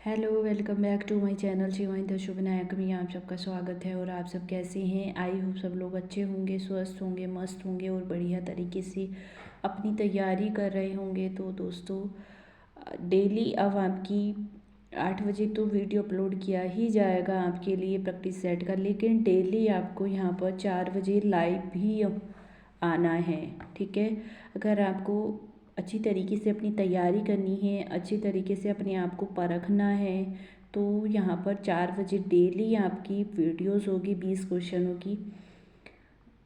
Hello, welcome back to my channel Shivani the Shubh Nayak में आप सबका स्वागत है। और आप सब कैसे हैं? आई होप सब लोग अच्छे होंगे, स्वस्थ होंगे, मस्त होंगे और बढ़िया तरीके से अपनी तैयारी कर रहे होंगे। तो दोस्तों, डेली अब आपकी 8 बजे तो वीडियो अपलोड किया ही जाएगा आपके लिए प्रैक्टिस सेट का, लेकिन डेली आपको यहाँ पर 4 बजे लाइव भी आना है। ठीक है, अगर आपको अच्छी तरीके से अपनी तैयारी करनी है, अच्छी तरीके से अपने आप को परखना है, तो यहाँ पर 4 बजे डेली आपकी वीडियोस होगी 20 क्वेश्चनों की,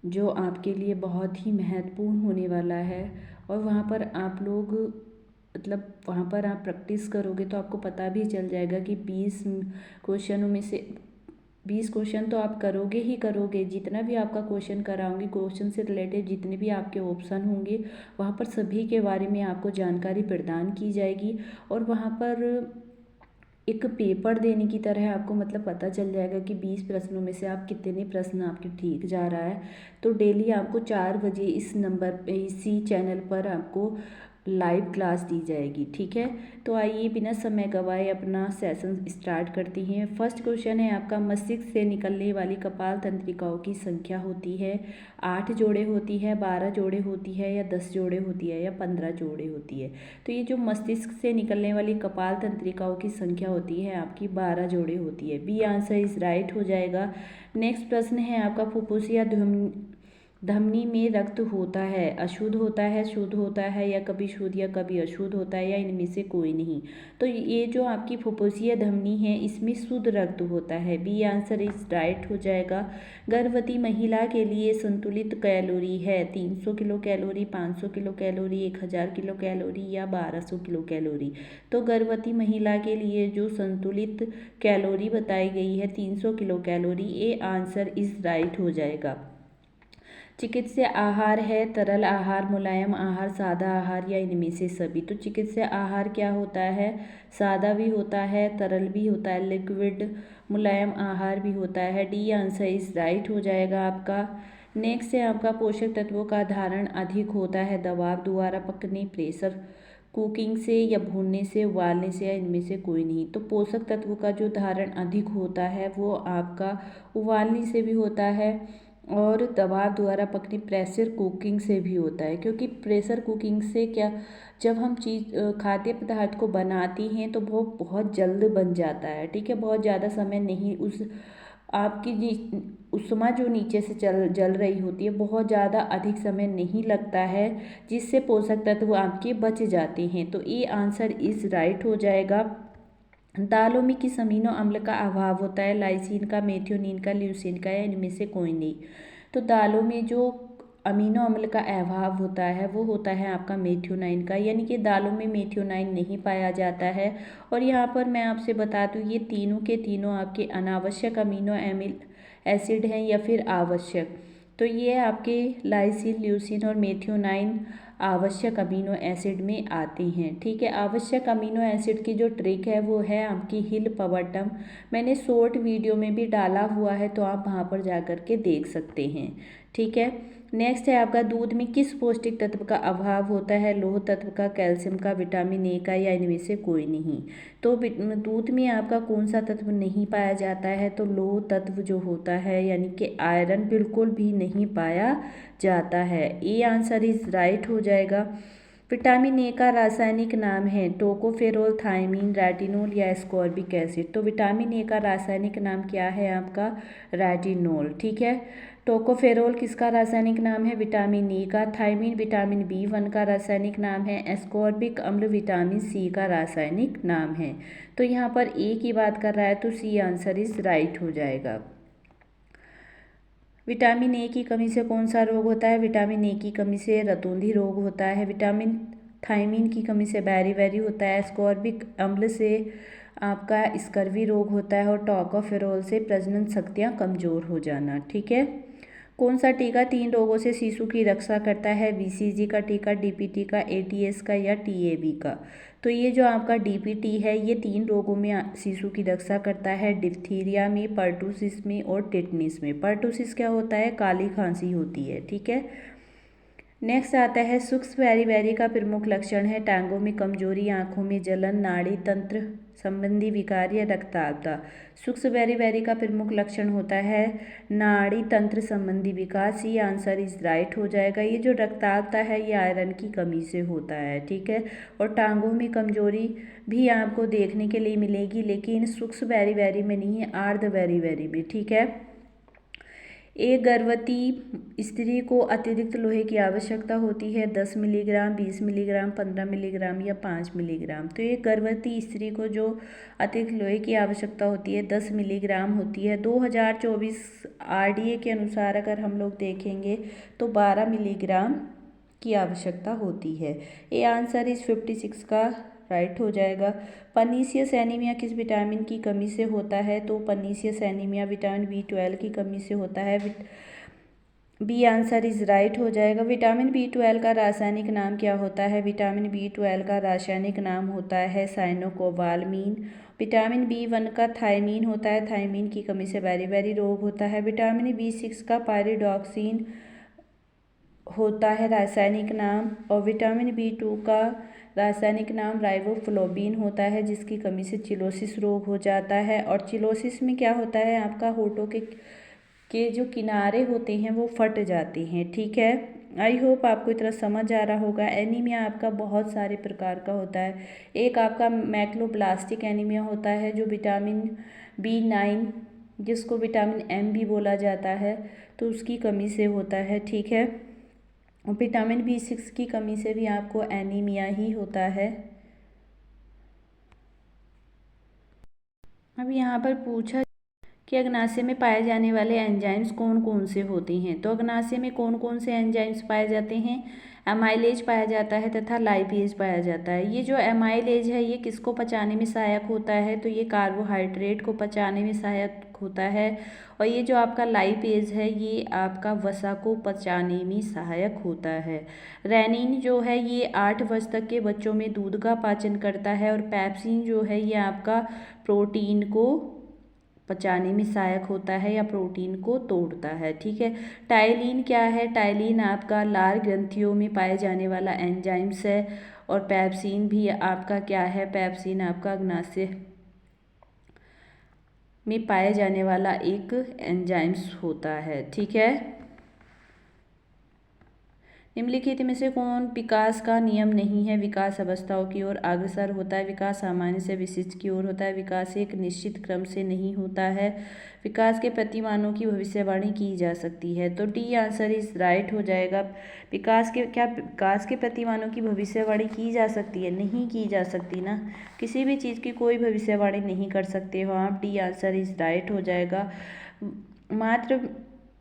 जो आपके लिए बहुत ही महत्वपूर्ण होने वाला है। और वहाँ पर आप लोग वहाँ पर आप प्रैक्टिस करोगे तो आपको पता भी चल जाएगा कि 20 क्वेश्चनों में से 20 क्वेश्चन तो आप करोगे ही करोगे। जितना भी आपका क्वेश्चन कराऊंगी, क्वेश्चन से रिलेटेड जितने भी आपके ऑप्शन होंगे, वहाँ पर सभी के बारे में आपको जानकारी प्रदान की जाएगी। और वहाँ पर एक पेपर देने की तरह आपको पता चल जाएगा कि 20 प्रश्नों में से आप कितने प्रश्न आपके ठीक जा रहा है। तो डेली आपको 4 बजे इस नंबर पे, इसी चैनल पर आपको लाइव क्लास दी जाएगी। ठीक है, तो आइए बिना समय गवाए अपना सेशन स्टार्ट करते हैं। फर्स्ट क्वेश्चन है आपका, मस्तिष्क से निकलने वाली कपाल तंत्रिकाओं की संख्या होती है 8 जोड़े होती है, 12 जोड़े होती है, या 10 जोड़े होती है, या 15 जोड़े होती है। तो ये जो मस्तिष्क से निकलने वाली कपाल तंत्रिकाओं की संख्या होती है आपकी 12 जोड़े होती है। बी आंसर इज राइट हो जाएगा। नेक्स्ट प्रश्न है आपका, फुफ्फुसिया धमनी में रक्त होता है, अशुद्ध होता है, शुद्ध होता है, या कभी शुद्ध या कभी अशुद्ध होता है, या इनमें से कोई नहीं। तो ये जो आपकी फुफ्फुसिया धमनी है, इसमें शुद्ध रक्त होता है। बी आंसर इज राइट हो जाएगा। गर्भवती महिला के लिए संतुलित कैलोरी है 300 kilo calorie, 500 kilo calorie, 1000 kilo calorie, या 1200 किलो कैलोरी। तो गर्भवती महिला के लिए जो संतुलित कैलोरी बताई गई है 300 kilo calorie. A answer is right हो जाएगा। चिकित्सीय आहार है तरल आहार, मुलायम आहार, सादा आहार, या इनमें से सभी। तो चिकित्सीय आहार क्या होता है? सादा भी होता है, तरल भी होता है, लिक्विड, मुलायम आहार भी होता है। डी आंसर इज राइट हो जाएगा आपका। नेक्स्ट है आपका, पोषक तत्वों का धारण अधिक होता है दबाव द्वारा पकने, प्रेशर कुकिंग से, या भूनने से, उबालने से, या इनमें से कोई नहीं। तो पोषक तत्वों का जो धारण अधिक होता है वो आपका उबालने से भी होता है, और दबाव द्वारा पकने प्रेशर कुकिंग से भी होता है। क्योंकि प्रेशर कुकिंग से क्या, जब हम खाद्य पदार्थ को बनाती हैं तो वो बहुत जल्द बन जाता है। ठीक है, बहुत ज़्यादा समय नहीं, उस आपकी उष्मा जो नीचे से जल रही होती है, बहुत ज़्यादा अधिक समय नहीं लगता है, जिससे पोषक तत्व आपके बच जाते हैं। तो ये आंसर इज राइट हो जाएगा। दालों में किस अमीनो अम्ल का अभाव होता है? लाइसिन का, मेथियोनिन का, ल्यूसीन का, या इनमें से कोई नहीं। तो दालों में जो अमीनो अम्ल का अभाव होता है वो होता है आपका मेथियोनाइन का, यानी कि दालों में मेथियोनाइन नहीं पाया जाता है। और यहाँ पर मैं आपसे बता दूँ, ये तीनों के तीनों आपके अनावश्यक अमीनो एसिड हैं या फिर आवश्यक। तो ये आपके लाइसिन, ल्यूसीन और मेथियोनाइन आवश्यक अमीनो एसिड में आते हैं। ठीक है, आवश्यक अमीनो एसिड की जो ट्रिक है वो है आपकी हिल पावर टर्म। मैंने शॉर्ट वीडियो में भी डाला हुआ है, तो आप वहाँ पर जा कर के देख सकते हैं। ठीक है, नेक्स्ट है आपका, दूध में किस पौष्टिक तत्व का अभाव होता है? लौह तत्व का, कैल्शियम का, विटामिन ए का, या इनमें से कोई नहीं। तो दूध में आपका कौन सा तत्व नहीं पाया जाता है? तो लौह तत्व जो होता है, यानी कि आयरन बिल्कुल भी नहीं पाया जाता है। ये आंसर इज राइट हो जाएगा। विटामिन ए का रासायनिक नाम है टोकोफेरोल, थायमीन, रेटिनोल, या एस्कॉर्बिक एसिड। तो विटामिन ए का रासायनिक नाम क्या है आपका? रेटिनोल। ठीक है, टोकोफेरोल किसका रासायनिक नाम है? विटामिन ए का। थायमीन विटामिन B1 का रासायनिक नाम है। एस्कॉर्बिक अम्ल विटामिन C का रासायनिक नाम है। तो यहाँ पर ए की बात कर रहा है, तो सी आंसर इज राइट हो जाएगा। विटामिन ए की कमी से कौन सा रोग होता है? विटामिन ए की कमी से रतौंधी रोग होता है। विटामिन थायमीन की कमी से बैरी होता है। एस्कॉर्बिक अम्ल से आपका स्कर्वी रोग होता है। और टोकोफेरोल से प्रजनन शक्तियाँ कमज़ोर हो जाना। ठीक है, कौन सा टीका 3 रोगों से शिशु की रक्षा करता है? BCG का टीका, DPT का, ATS का, या TAB का। तो ये जो आपका DPT है ये 3 रोगों में शिशु की रक्षा करता है, डिप्थीरिया में, पर्टुसिस में, और टेटनिस में। पर्टुसिस क्या होता है? काली खांसी होती है। ठीक है, नेक्स्ट आता है, सूक्ष्म बेरी का प्रमुख लक्षण है टांगों में कमजोरी, आंखों में जलन, नाड़ी तंत्र संबंधी विकार या रक्ताल्पता। सूक्ष्म बेरी का प्रमुख लक्षण होता है नाड़ी तंत्र संबंधी विकार। सी आंसर इज राइट हो जाएगा। ये जो रक्ताल्पता है ये आयरन की कमी से होता है, ठीक है। और टांगों में कमजोरी भी आपको देखने के लिए मिलेगी, लेकिन सूक्ष्म बेरी में नहीं है, अर्ध बेरी में, ठीक है। एक गर्भवती स्त्री को अतिरिक्त लोहे की आवश्यकता होती है 10 मिलीग्राम, 20 मिलीग्राम, 15 मिलीग्राम या 5 मिलीग्राम। तो एक गर्भवती स्त्री को जो अतिरिक्त लोहे की आवश्यकता होती है 10 मिलीग्राम होती है। 2024 आरडीए के अनुसार अगर हम लोग देखेंगे तो 12 मिलीग्राम की आवश्यकता होती है। ए आंसर इज 56 का राइट हो जाएगा। पर्नीशियस एनीमिया किस विटामिन की कमी से होता है? तो पर्नीशियस एनीमिया विटामिन B12 की कमी से होता है। बी आंसर इज राइट हो जाएगा। विटामिन B12 का रासायनिक नाम क्या होता है? विटामिन B12 का रासायनिक नाम होता है साइनोकोबालामीन। विटामिन B1 का थायमीन होता है, थायमीन की कमी से बेरी रोग होता है। विटामिन B6 का पायरिडॉक्सिन होता है रासायनिक नाम। और विटामिन B2 का रासायनिक नाम राइबोफ्लोबिन होता है, जिसकी कमी से चिलोसिस रोग हो जाता है। और चिलोसिस में क्या होता है, आपका होठों के जो किनारे होते हैं वो फट जाते हैं, ठीक है। आई होप आपको इतना समझ आ रहा होगा। एनीमिया आपका बहुत सारे प्रकार का होता है। एक आपका मैक्लोब्लास्टिक एनीमिया होता है जो विटामिन B9 जिसको विटामिन M भी बोला जाता है, तो उसकी कमी से होता है, ठीक है। और विटामिन B6 की कमी से भी आपको एनीमिया ही होता है। अब यहाँ पर पूछा कि अग्नाशय में पाए जाने वाले एंजाइम्स कौन कौन से होते हैं। तो अग्नाशय में कौन कौन से एंजाइम्स पाए जाते हैं? एमाइलेज पाया जाता है तथा लाइपेज पाया जाता है। ये जो एमाइलेज है ये किसको पचाने में सहायक होता है? तो ये कार्बोहाइड्रेट को पचाने में सहायक होता है। और ये जो आपका लाइपेज है ये आपका वसा को पचाने में सहायक होता है। रेनिन जो है ये 8 वर्ष तक के बच्चों में दूध का पाचन करता है। और पेप्सिन जो है ये आपका प्रोटीन को पचाने में सहायक होता है या प्रोटीन को तोड़ता है, ठीक है। टाइलिन क्या है? टाइलिन आपका लार ग्रंथियों में पाए जाने वाला एंजाइम्स है। और पेप्सिन भी आपका क्या है? पेप्सिन आपका अग्नाशय में पाए जाने वाला एक एंजाइम्स होता है, ठीक है। निम्नलिखित में से कौन विकास का नियम नहीं है? विकास अवस्थाओं की ओर अग्रसर होता है। विकास सामान्य से विशिष्ट की ओर होता है। विकास एक निश्चित क्रम से नहीं होता है। विकास के प्रतिमानों की भविष्यवाणी की जा सकती है। तो डी आंसर इज राइट हो जाएगा। विकास के प्रतिमानों की भविष्यवाणी की जा सकती है? नहीं की जा सकती ना, किसी भी चीज़ की कोई भविष्यवाणी नहीं कर सकते हो आप। डी आंसर इज राइट हो जाएगा। मात्र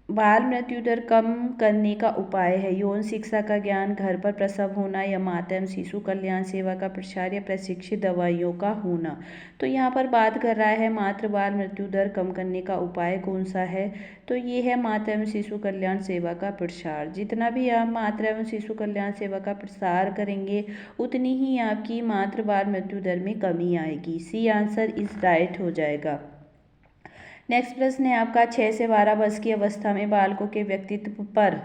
बाल मृत्यु दर कम करने का उपाय है। यौन शिक्षा का ज्ञान, घर पर प्रसव होना या माता एवं शिशु कल्याण सेवा का प्रसार या प्रशिक्षित दवाइयों का होना। तो यहाँ पर बात कर रहा है मातृ बाल मृत्यु दर कम करने का उपाय कौन सा है? तो ये है माता एवं शिशु कल्याण सेवा का प्रसार। जितना भी आप मातृ एवं शिशु कल्याण सेवा का प्रसार करेंगे उतनी ही आपकी मातृ बाल मृत्यु दर में कमी आएगी। सी आंसर इज राइट हो जाएगा। नेक्स्ट प्रश्न है आपका 6 से 12 वर्ष की अवस्था में बालकों के व्यक्तित्व पर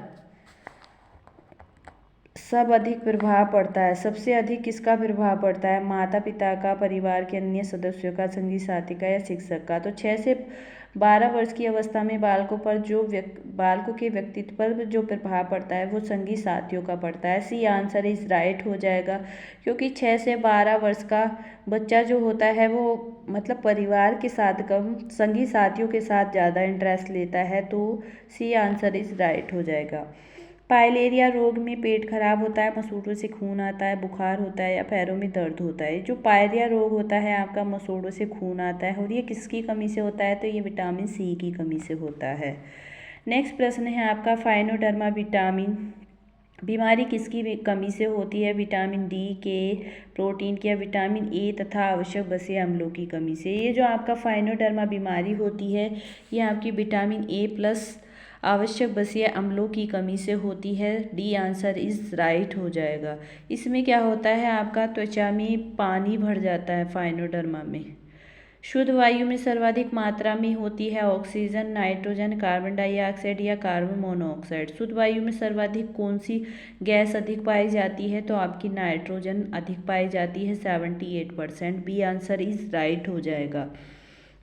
सब अधिक प्रभाव पड़ता है। सबसे अधिक किसका प्रभाव पड़ता है? माता पिता का, परिवार के अन्य सदस्यों का, संगी साथी का या शिक्षक का। तो 6 से 12 वर्ष की अवस्था में बालकों के व्यक्तित्व पर जो प्रभाव पड़ता है वो संगी साथियों का पड़ता है। सी आंसर इज राइट हो जाएगा। क्योंकि 6 से 12 वर्ष का बच्चा जो होता है वो मतलब परिवार के साथ कम, संगी साथियों के साथ ज़्यादा इंटरेस्ट लेता है। तो सी आंसर इज राइट हो जाएगा। पाइलेरिया रोग में पेट खराब होता है, मसूड़ों से खून आता है, बुखार होता है या पैरों में दर्द होता है। जो पाइलेरिया रोग होता है आपका मसूड़ों से खून आता है और ये किसकी कमी से होता है? तो ये विटामिन सी की कमी से होता है। नेक्स्ट प्रश्न है आपका फाइनोडर्मा विटामिन बीमारी किसकी कमी से होती है? विटामिन डी के, प्रोटीन की या विटामिन ए तथा आवश्यक वसा अम्लों की कमी से। ये जो आपका फाइनोडर्मा बीमारी होती है ये आपकी विटामिन ए प्लस आवश्यक वसा अम्लों की कमी से होती है। डी आंसर इज राइट हो जाएगा। इसमें क्या होता है आपका त्वचा में पानी भर जाता है फाइनोडर्मा में, शुद्ध वायु में सर्वाधिक मात्रा में होती है ऑक्सीजन, नाइट्रोजन, कार्बन डाइऑक्साइड या कार्बन मोनोऑक्साइड। शुद्ध वायु में सर्वाधिक कौन सी गैस अधिक पाई जाती है? तो आपकी नाइट्रोजन अधिक पाई जाती है 78%। बी आंसर इज राइट हो जाएगा।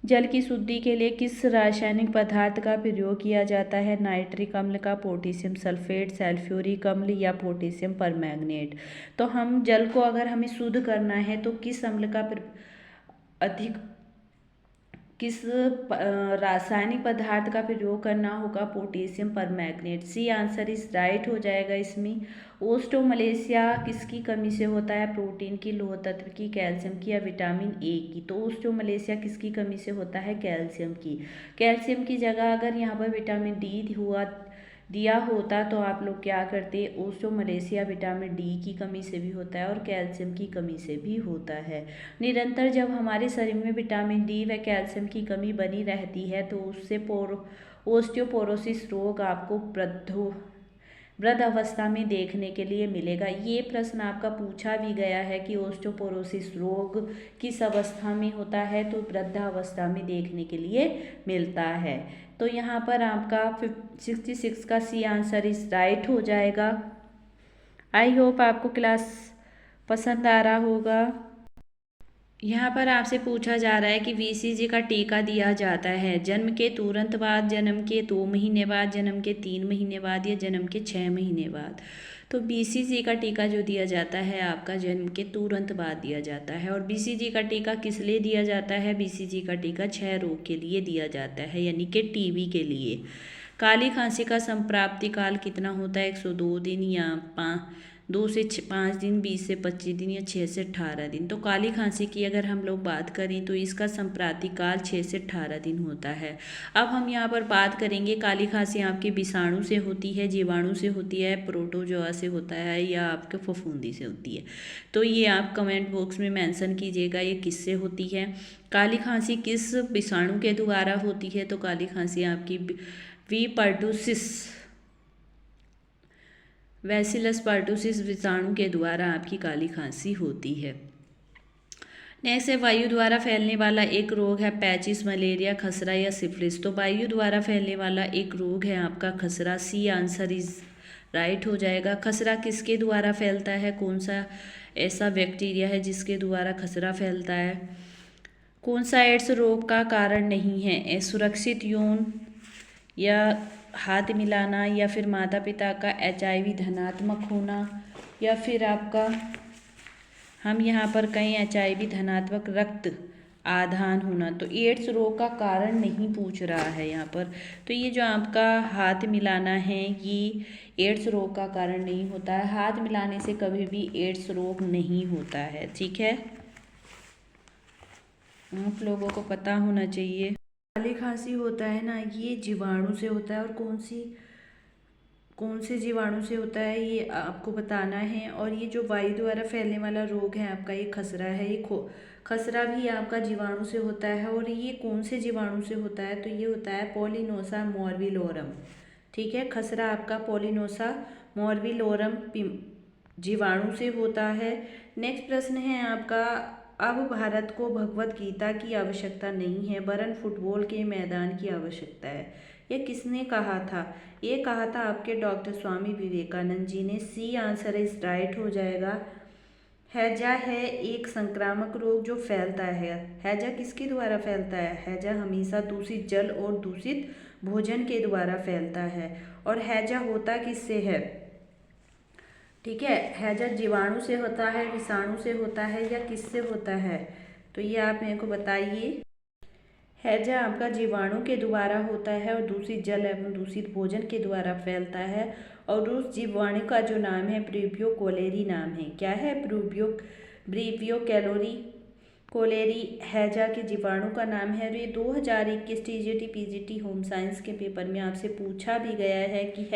जल की शुद्धि के लिए किस रासायनिक पदार्थ का प्रयोग किया जाता है? नाइट्रिक अम्ल का, पोटेशियम सल्फेट, सल्फ्यूरिक अम्ल या पोटेशियम परमैंगनेट। तो हम जल को अगर हमें शुद्ध करना है तो किस अम्ल का अधिक किस रासायनिक पदार्थ का प्रयोग करना होगा? Potassium permanganate. C answer is right हो जाएगा इसमें। ओस्टोमलेशिया किसकी कमी से होता है? प्रोटीन की, लौह तत्व की, कैल्शियम की या विटामिन ए की। तो ओस्टोमलेशिया किसकी कमी से होता है? कैल्शियम की। कैल्शियम की जगह अगर यहाँ पर विटामिन डी दिया होता तो आप लोग क्या करते? ओस्टोमलेशिया विटामिन डी की कमी से भी होता है और कैल्शियम की कमी से भी होता है। निरंतर जब हमारे शरीर में विटामिन डी व कैल्शियम की कमी बनी रहती है तो उससे ओस्टियोपोरोसिस रोग आपको वृद्ध अवस्था में देखने के लिए मिलेगा। ये प्रश्न आपका पूछा भी गया है कि ओस्टियोपोरोसिस रोग किस अवस्था में होता है? तो वृद्ध अवस्था में देखने के लिए मिलता है। तो यहाँ पर आपका 66 का सी आंसर इज राइट हो जाएगा। आई होप आपको क्लास पसंद आ रहा होगा। यहाँ पर आपसे पूछा जा रहा है कि बीसीजी का टीका दिया जाता है जन्म के तुरंत बाद, जन्म के 2 महीने बाद, जन्म के 3 महीने बाद या जन्म के 6 महीने बाद। तो बीसीजी का टीका जो दिया जाता है आपका जन्म के तुरंत बाद दिया जाता है। और बीसीजी का टीका किस लिए दिया जाता है? बीसीजी का टीका क्षय रोग के लिए दिया जाता है, यानी कि टीबी के लिए। काली खांसी का संप्राप्ति काल कितना होता है? 102 दिन या 2 से 5 दिन, 20 से 25 दिन या 6 से 18 दिन। तो काली खांसी की अगर हम लोग बात करें तो इसका संप्राप्ति काल 6 से 18 दिन होता है। अब हम यहाँ पर बात करेंगे काली खांसी आपके विषाणु से होती है, जीवाणु से होती है, प्रोटोजोआ से होता है या आपके फफूंदी से होती है। तो ये आप कमेंट बॉक्स में मेंशन कीजिएगा ये किससे होती है। काली खांसी किस विषाणु के द्वारा होती है? तो काली खांसी आपकी वी पर्टूसिस बैसिलस पर्टूसिस विषाणु के द्वारा आपकी काली खांसी होती है। नेक्स्ट है वायु द्वारा फैलने वाला एक रोग है पैचिस, मलेरिया, खसरा या सिफिलिस। तो वायु द्वारा फैलने वाला एक रोग है आपका खसरा। सी आंसर इज राइट हो जाएगा। खसरा किसके द्वारा फैलता है? कौन सा ऐसा बैक्टीरिया है जिसके द्वारा खसरा फैलता है? कौन सा एड्स रोग का कारण नहीं है? सुरक्षित यौन या हाथ मिलाना या फिर माता पिता का HIV धनात्मक होना या फिर आपका हम यहाँ पर कहीं HIV धनात्मक रक्त आधान होना। तो एड्स रोग का कारण नहीं पूछ रहा है यहाँ पर। तो ये जो आपका हाथ मिलाना है ये एड्स रोग का कारण नहीं होता है। हाथ मिलाने से कभी भी एड्स रोग नहीं होता है, ठीक है, आप लोगों को पता होना चाहिए। काली खांसी होता है ना, ये जीवाणु से होता है और कौन से जीवाणु से होता है ये आपको बताना है। और ये जो वायु द्वारा फैलने वाला रोग है आपका ये खसरा है। ये खसरा भी आपका जीवाणु से होता है। और ये कौन से जीवाणु से होता है? तो ये होता है पॉलिनोसा मोरबिलोरम, ठीक है। खसरा आपका पॉलिनोसा मोरबिलोरम जीवाणु से होता है। नेक्स्ट प्रश्न है आपका, अब भारत को भगवत गीता की आवश्यकता नहीं है वरन फुटबॉल के मैदान की आवश्यकता है। ये किसने कहा था? ये कहा था आपके डॉक्टर स्वामी विवेकानंद जी ने। सी आंसर इज राइट हो जाएगा। हैजा है एक संक्रामक रोग जो फैलता है। हैजा किसके द्वारा फैलता है? हैजा हमेशा दूषित जल और दूषित भोजन के द्वारा फैलता है। और हैजा होता किससे है? ठीक है, हैजा जीवाणु से होता है, विषाणु से होता है या किससे होता है? तो ये आप मेरे को बताइए। हैजा आपका जीवाणु के द्वारा होता है और दूषित जल एवं दूषित भोजन के द्वारा फैलता है। और उस जीवाणु का जो नाम है ब्रीवियो कोलेरी नाम है। क्या है? ब्रीवियो कोलेरी हैजा के जीवाणु का नाम है। और ये 2021 TGT PGT होम साइंस के पेपर में आपसे पूछा भी गया है कि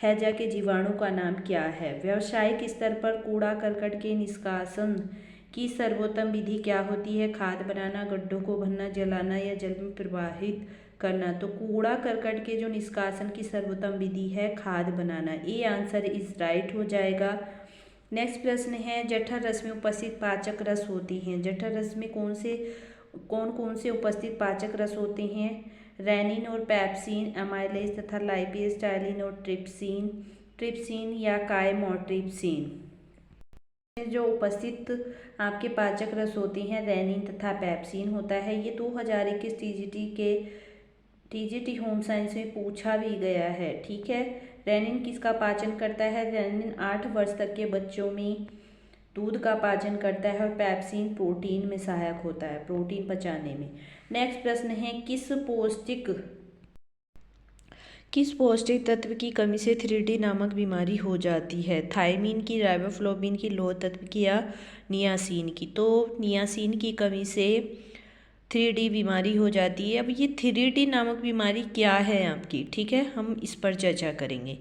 हैजा के जीवाणु का नाम क्या है। व्यावसायिक स्तर पर कूड़ा करकट के निष्कासन की सर्वोत्तम विधि क्या होती है? खाद बनाना, गड्ढों को भरना, जलाना या जल में प्रवाहित करना। तो कूड़ा करकट के जो निष्कासन की सर्वोत्तम विधि है खाद बनाना। ये आंसर इज राइट हो जाएगा। नेक्स्ट प्रश्न है, जठर रस में उपस्थित पाचक रस होती हैं। जठर रस में कौन से कौन कौन से उपस्थित पाचक रस होते हैं? रेनिन और पेप्सिन, एमाइलेज तथा लाइपेज, टाइलिन और ट्रिप्सिन, ट्रिप्सिन या काइमोट्रिप्सिन। जो उपस्थित आपके पाचक रस होते हैं रेनिन तथा पेप्सिन होता है। ये 2021 टीजीटी होम साइंस में पूछा भी गया है। ठीक है, रेनिन किसका पाचन करता है? रेनिन 8 वर्ष तक के बच्चों में दूध का पाचन करता है और पेप्सिन प्रोटीन में सहायक होता है, प्रोटीन पचाने में। नेक्स्ट प्रश्न है, किस पौष्टिक तत्व की कमी से 3D नामक बीमारी हो जाती है? थायमीन की, राइबोफ्लोविन की, लौह तत्व की या नियासिन की? तो नियासिन की कमी से 3D बीमारी हो जाती है। अब ये 3D नामक बीमारी क्या है आपकी? ठीक है, हम इस पर चर्चा करेंगे।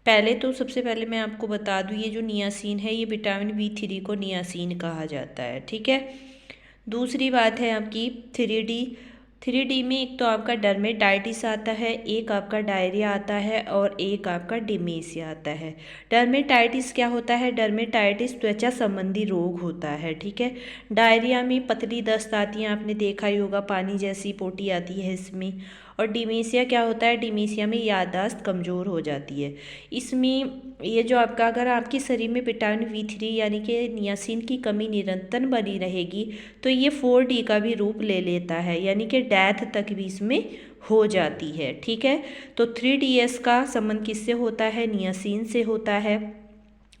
पहले तो सबसे पहले मैं आपको बता दूं, ये जो नियासिन है ये विटामिन B3 को नियासिन कहा जाता है। ठीक है, दूसरी बात है आपकी 3D में एक तो आपका डर्मेटाइटिस आता है, एक आपका डायरिया आता है और एक आपका डिमेंशिया आता है। डर्मेटाइटिस क्या होता है? डर्मेटाइटिस त्वचा संबंधी रोग होता है। ठीक है, डायरिया में पतली दस्त आती है, आपने देखा ही होगा, पानी जैसी पोटी आती है इसमें। और डिमेंशिया क्या होता है? डिमेंशिया में याददाश्त कमज़ोर हो जाती है। इसमें ये जो आपका, अगर आपके शरीर में विटामिन B3 यानी कि नियासिन की कमी निरंतर बनी रहेगी तो ये 4D का भी रूप ले लेता है, यानी कि डेथ तक भी इसमें हो जाती है। ठीक है, तो 3DS का संबंध किससे होता है? नियासिन से होता है।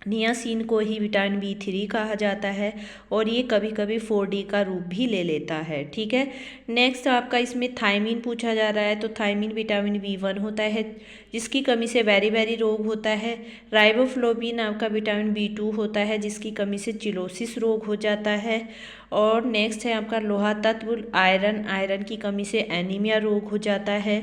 नियासिन को ही विटामिन B3 कहा जाता है और ये कभी कभी 4D का रूप भी ले लेता है। ठीक है, नेक्स्ट आपका इसमें थायमीन पूछा जा रहा है। तो थायमीन विटामिन B1 होता है जिसकी कमी से बेरी रोग होता है। राइबोफ्लोविन आपका विटामिन B2 होता है जिसकी कमी से चिलोसिस रोग हो जाता है। और नेक्स्ट है आपका लोहा तत्व आयरन की कमी से एनीमिया रोग हो जाता है।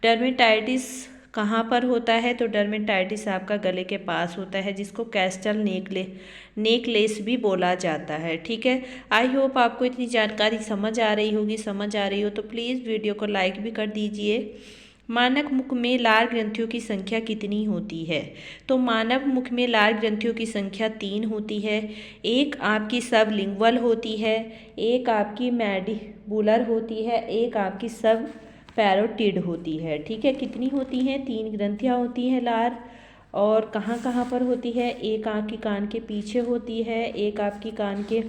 डर्मेटाइटिस कहाँ पर होता है? तो डर्मेटाइटिस आपका गले के पास होता है जिसको कैस्टल नेकलेस भी बोला जाता है। ठीक है, आई होप आपको इतनी जानकारी समझ आ रही होगी। समझ आ रही हो तो प्लीज़ वीडियो को लाइक भी कर दीजिए। मानव मुख में लाल ग्रंथियों की संख्या कितनी होती है? तो मानव मुख में लाल ग्रंथियों की संख्या 3 होती है। एक आपकी सबलिंगुअल होती है, एक आपकी मैंडिबुलर होती है, एक आपकी सब पैरोटिड होती है। ठीक है, कितनी होती हैं? 3 ग्रंथियाँ होती हैं लाल। और कहाँ कहाँ पर होती है? एक आपकी कान के पीछे होती है, एक आपकी कान के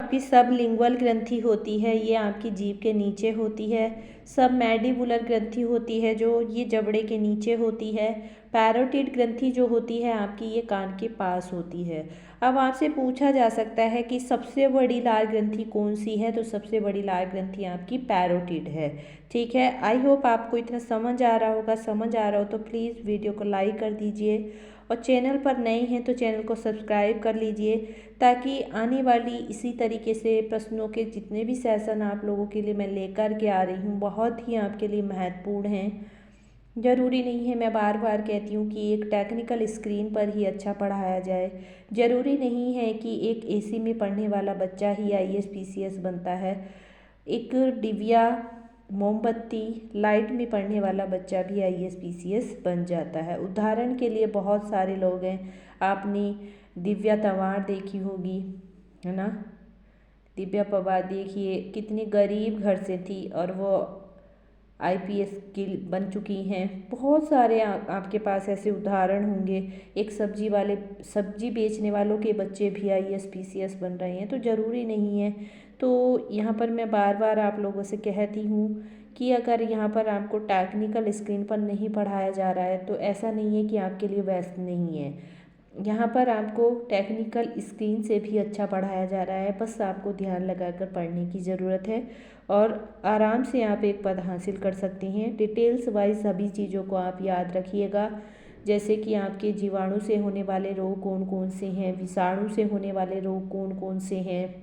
आपकी सबलिंगुअल ग्रंथि होती है, ये आपकी जीभ के नीचे होती है। सब मैंडिबुलर ग्रंथि होती है जो ये जबड़े के नीचे होती है। पैरोटिड ग्रंथि जो होती है आपकी ये कान के पास होती है। अब आपसे पूछा जा सकता है कि सबसे बड़ी लाल ग्रंथि कौन सी है? तो सबसे बड़ी लाल ग्रंथि आपकी पैरोटिड है। ठीक है, आई होप आपको इतना समझ आ रहा होगा। समझ आ रहा हो तो प्लीज़ वीडियो को लाइक कर दीजिए और चैनल पर नए हैं तो चैनल को सब्सक्राइब कर लीजिए ताकि आने वाली इसी तरीके से प्रश्नों के जितने भी सेशन आप लोगों के लिए मैं लेकर के आ रही हूँ बहुत ही आपके लिए महत्वपूर्ण हैं। ज़रूरी नहीं है, मैं बार बार कहती हूँ कि एक टेक्निकल स्क्रीन पर ही अच्छा पढ़ाया जाए। ज़रूरी नहीं है कि एक AC में पढ़ने वाला बच्चा ही IAS PCS बनता है। एक डिबिया मोमबत्ती लाइट में पढ़ने वाला बच्चा भी IAS PCS बन जाता है। उदाहरण के लिए बहुत सारे लोग हैं, आपने दिव्या तंवार देखी होगी, है ना? दिव्या पवार देखिए कितनी गरीब घर से थी और वो IPS की बन चुकी हैं। बहुत सारे आपके पास ऐसे उदाहरण होंगे। एक सब्जी बेचने वालों के बच्चे भी IAS PCS बन रहे हैं। तो ज़रूरी नहीं है। तो यहाँ पर मैं बार बार आप लोगों से कहती हूँ कि अगर यहाँ पर आपको टेक्निकल स्क्रीन पर नहीं पढ़ाया जा रहा है तो ऐसा नहीं है कि आपके लिए बेस्ट नहीं है। यहाँ पर आपको टेक्निकल स्क्रीन से भी अच्छा पढ़ाया जा रहा है, बस आपको ध्यान लगाकर पढ़ने की ज़रूरत है और आराम से आप एक पद हासिल कर सकती हैं। डिटेल्स वाइज सभी चीज़ों को आप याद रखिएगा, जैसे कि आपके जीवाणु से होने वाले रोग कौन कौन से हैं, विषाणु से होने वाले रोग कौन कौन से हैं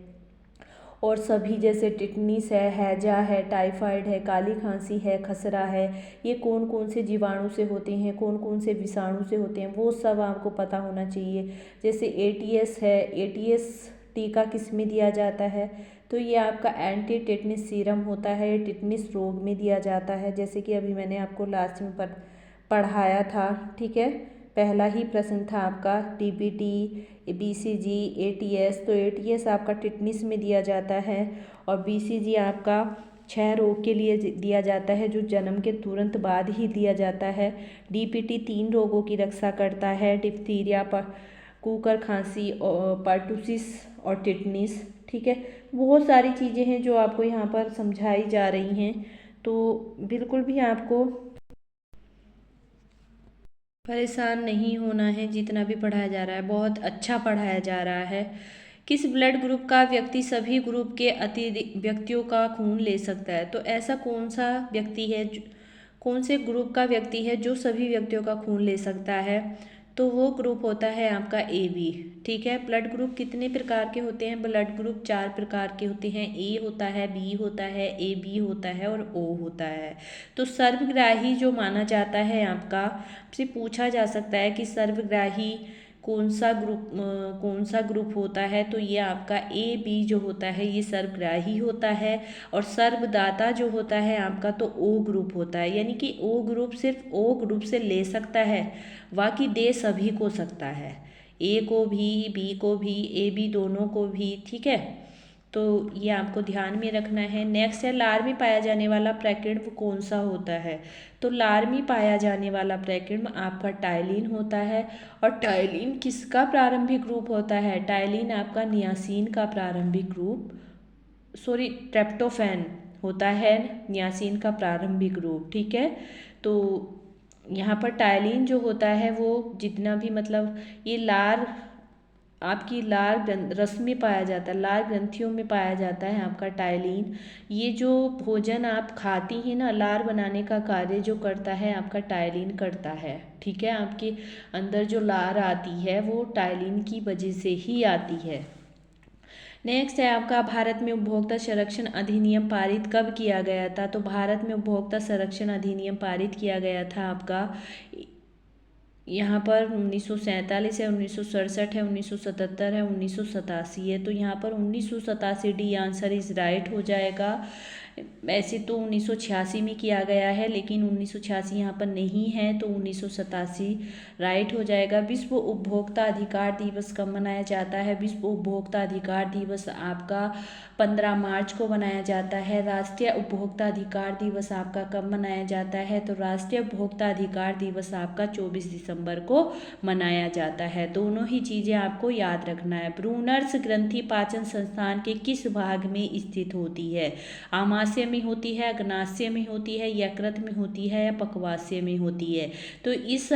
और सभी जैसे टिटनिस है, हैजा है, टाइफाइड है, काली खांसी है, खसरा है, ये कौन कौन से जीवाणु से होते हैं, कौन कौन से विषाणु से होते हैं, वो सब आपको पता होना चाहिए। जैसे ATS है, ATS टीका किस में दिया जाता है? तो ये आपका एंटी टिटनिस सीरम होता है, टिटनिस रोग में दिया जाता है, जैसे कि अभी मैंने आपको लास्ट में पढ़ाया था। ठीक है, पहला ही प्रश्न था आपका डीबीटी, बीसीजी, एटीएस। तो एटीएस आपका टिटनिस में दिया जाता है और बीसीजी आपका क्षय रोग के लिए दिया जाता है जो जन्म के तुरंत बाद ही दिया जाता है। डीपीटी 3 रोगों की रक्षा करता है, डिप्थीरिया, कुकर खांसी और पर्टुसिस और टिटनिस। ठीक है, बहुत सारी चीज़ें हैं जो आपको यहाँ पर समझाई जा रही हैं, तो बिल्कुल भी आपको परेशान नहीं होना है। जितना भी पढ़ाया जा रहा है बहुत अच्छा पढ़ाया जा रहा है। किस ब्लड ग्रुप का व्यक्ति सभी ग्रुप के अतिरिक्त व्यक्तियों का खून ले सकता है? तो ऐसा कौन सा व्यक्ति है, कौन से ग्रुप का व्यक्ति है जो सभी व्यक्तियों का खून ले सकता है? तो वो ग्रुप होता है आपका ए बी। ठीक है, ब्लड ग्रुप कितने प्रकार के होते हैं? ब्लड ग्रुप 4 प्रकार के होते हैं। ए होता है, बी होता है, ए बी होता है और ओ होता है। तो सर्वग्राही जो माना जाता है आपका, से पूछा जा सकता है कि सर्वग्राही कौन सा ग्रुप होता है? तो ये आपका ए बी जो होता है ये सर्वग्राही होता है। और सर्वदाता जो होता है आपका तो ओ ग्रुप होता है, यानी कि ओ ग्रुप सिर्फ ओ ग्रुप से ले सकता है, बाकी दे सभी को सकता है, ए को भी, बी को भी, ए बी दोनों को भी। ठीक है, तो ये आपको ध्यान में रखना है। नेक्स्ट है, लार में पाया जाने वाला प्रकीर्णव कौन सा होता है? तो लार में पाया जाने वाला प्रकीर्णव आपका टाइलिन होता है। और टाइलिन किसका प्रारंभिक ग्रुप होता है? टाइलिन आपका नियासिन का प्रारंभिक ग्रुप, सॉरी ट्रेप्टोफैन होता है नियासिन का प्रारंभिक ग्रुप। ठीक है, तो यहाँ पर टाइलिन जो होता है वो जितना भी मतलब ये लार आपकी लार रस में पाया जाता है, लार ग्रंथियों में पाया जाता है आपका टाइलिन। ये जो भोजन आप खाती हैं ना, लार बनाने का कार्य जो करता है आपका टाइलिन करता है। ठीक है, आपके अंदर जो लार आती है वो टाइलिन की वजह से ही आती है। नेक्स्ट है आपका, भारत में उपभोक्ता संरक्षण अधिनियम पारित कब किया गया था? तो भारत में उपभोक्ता संरक्षण अधिनियम पारित किया गया था आपका यहाँ पर 1947 है, 1967 है, 1977 है, 1987 है। तो यहाँ पर 1987 डी आंसर इज राइट हो जाएगा। वैसे तो 1986 में किया गया है लेकिन 1986 यहाँ पर नहीं है, तो 1987 राइट हो जाएगा। विश्व उपभोक्ता अधिकार दिवस कब मनाया जाता है? विश्व उपभोक्ता अधिकार दिवस आपका 15 मार्च को मनाया जाता है। राष्ट्रीय उपभोक्ता अधिकार दिवस आपका कब मनाया जाता है? तो राष्ट्रीय उपभोक्ता अधिकार दिवस आपका 24 दिसंबर को मनाया जाता है। दोनों ही चीज़ें आपको याद रखना है। ब्रूनर्स ग्रंथि पाचन संस्थान के किस भाग में स्थित होती है? आमाशय में होती है, अग्नाशय में होती है, यकृत में होती है या पक्वाशय में होती है? तो इस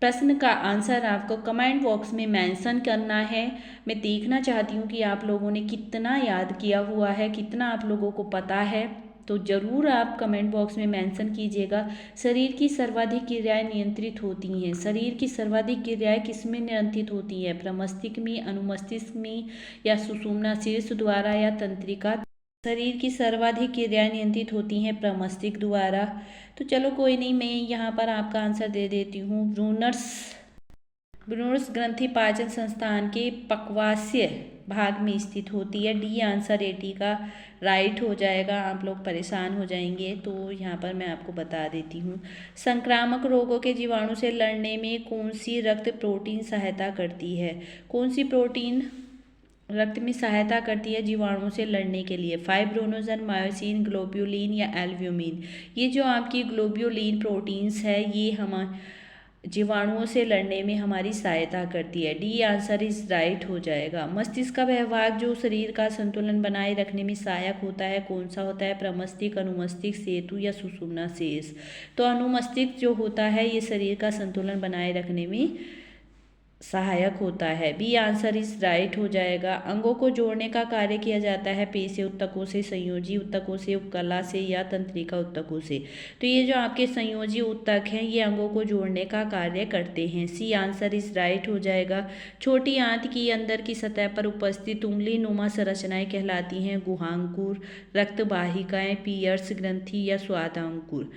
प्रश्न का आंसर आपको कमेंट बॉक्स में मेंशन करना है। मैं देखना चाहती हूँ कि आप लोगों ने कितना याद किया हुआ है, कितना आप लोगों को पता है, तो ज़रूर आप कमेंट बॉक्स में मेंशन कीजिएगा। शरीर की सर्वाधिक क्रियाएं नियंत्रित होती हैं। शरीर की सर्वाधिक क्रियाएं किसमें नियंत्रित होती हैं? प्रमस्तिष्क में, अनुमस्तिष्क में या सुषुम्ना शीर्ष द्वारा या तंत्रिका? शरीर की सर्वाधिक क्रियाएं नियंत्रित होती हैं प्रमस्तिष्क द्वारा। तो चलो कोई नहीं, मैं यहाँ पर आपका आंसर दे देती हूँ। ब्रूनर्स ग्रंथि पाचन संस्थान के पक्वाशय भाग में स्थित होती है। डी आंसर 80 का राइट हो जाएगा। आप लोग परेशान हो जाएंगे तो यहाँ पर मैं आपको बता देती हूँ। संक्रामक रोगों के जीवाणु से लड़ने में कौन सी रक्त प्रोटीन सहायता करती है? कौन सी प्रोटीन रक्त में सहायता करती है जीवाणुओं से लड़ने के लिए? फाइब्रोनोजन, मायोसिन, ग्लोब्यूलिन या एल्ब्यूमिन? ये जो आपकी ग्लोब्यूलिन प्रोटीन्स है ये हम जीवाणुओं से लड़ने में हमारी सहायता करती है। डी आंसर इज राइट हो जाएगा। मस्तिष्क का वह भाग जो शरीर का संतुलन बनाए रखने में सहायक होता है कौन सा होता है? प्रमस्तिष्क, अनुमस्तिष्क, सेतु या सुषुम्ना शेष? तो अनुमस्तिष्क जो होता है ये शरीर का संतुलन बनाए रखने में सहायक होता है। बी आंसर इज राइट हो जाएगा। अंगों को जोड़ने का कार्य किया जाता है पेशीय उत्तकों से, संयोजी उत्तकों से, उपकला से या तंत्रिका उत्तकों से? तो ये जो आपके संयोजी उत्तक हैं ये अंगों को जोड़ने का कार्य करते हैं। सी आंसर इज राइट हो जाएगा। छोटी आंत की अंदर की सतह पर उपस्थित उंगली नुमा संरचनाएं कहलाती हैं गुहांकुर, रक्तवाहिकाएं, पियर्स ग्रंथि या स्वादांकुर?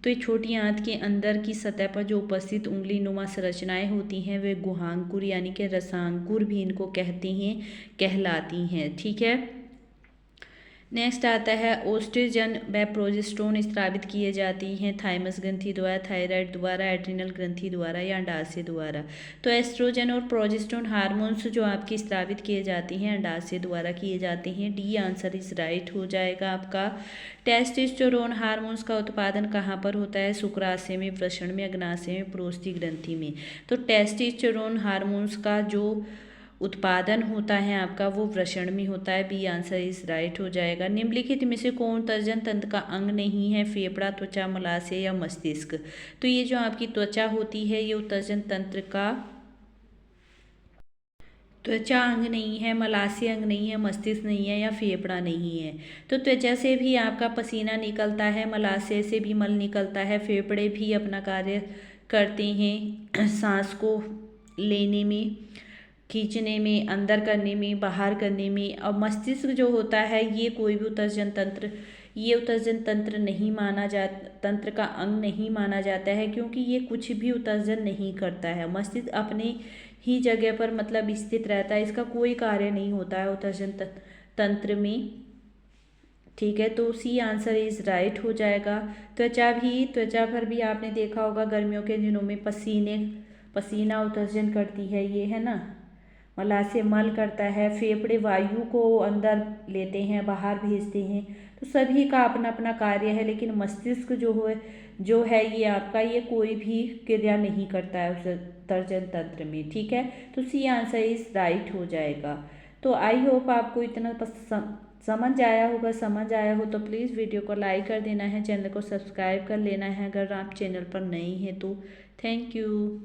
तो ये छोटी आंत के अंदर की सतह पर जो उपस्थित उंगली नुमा संरचनाएं होती हैं वे गुहांकुर यानी कि रसांकुर भी इनको कहते हैं, कहलाती हैं। ठीक है, नेक्स्ट आता है ओस्ट्रोजन व प्रोजेस्टेरोन स्रावित किए जाती हैं थाइमस ग्रंथि द्वारा, थायराइड द्वारा, एड्रिनल ग्रंथि द्वारा या अंडाशय द्वारा। तो एस्ट्रोजन और प्रोजेस्टेरोन हार्मोन्स जो आपकी स्रावित किए जाती हैं अंडाशय द्वारा किए जाते हैं। डी आंसर इज राइट हो जाएगा आपका। टेस्टोस्टेरोन हार्मोन्स का उत्पादन कहाँ पर होता है? शुक्राशय में, वृषण में, अग्नाशय में, प्रोस्ती ग्रंथि में। तो टेस्टोस्टेरोन हार्मोन्स का जो उत्पादन होता है आपका वो वृषण में होता है। बी आंसर इज राइट हो जाएगा। निम्नलिखित में से कौन तर्जन तंत्र का अंग नहीं है? फेफड़ा, त्वचा, मलाशय या मस्तिष्क। तो ये जो आपकी त्वचा होती है ये उत्तर्जन तंत्र का त्वचा अंग नहीं है, मलाशय अंग नहीं है, मस्तिष्क नहीं है या फेफड़ा नहीं है। तो त्वचा से भी आपका पसीना निकलता है, मलाशय से भी मल निकलता है, फेफड़े भी अपना कार्य करते हैं सांस को लेने में, खींचने में, अंदर करने में, बाहर करने में। और मस्तिष्क जो होता है ये कोई भी उत्सर्जन तंत्र नहीं माना जा तंत्र का अंग नहीं माना जाता है, क्योंकि ये कुछ भी उत्सर्जन नहीं करता है। मस्तिष्क अपने ही जगह पर मतलब स्थित रहता है, इसका कोई कार्य नहीं होता है उत्सर्जन तंत्र में। ठीक है, तो सी आंसर इज राइट हो जाएगा। त्वचा पर भी आपने देखा होगा गर्मियों के दिनों में पसीना उत्सर्जन करती है ये, है ना। मलाशय मल करता है, फेफड़े वायु को अंदर लेते हैं, बाहर भेजते हैं। तो सभी का अपना अपना कार्य है, लेकिन मस्तिष्क जो है ये आपका ये कोई भी क्रिया नहीं करता है उस तर्जन तंत्र में। ठीक है, तो सी आंसर इज राइट हो जाएगा। तो आई होप आपको इतना समझ आया हो तो प्लीज़ वीडियो को लाइक कर देना है, चैनल को सब्सक्राइब कर लेना है अगर आप चैनल पर नए हैं तो। Thank you.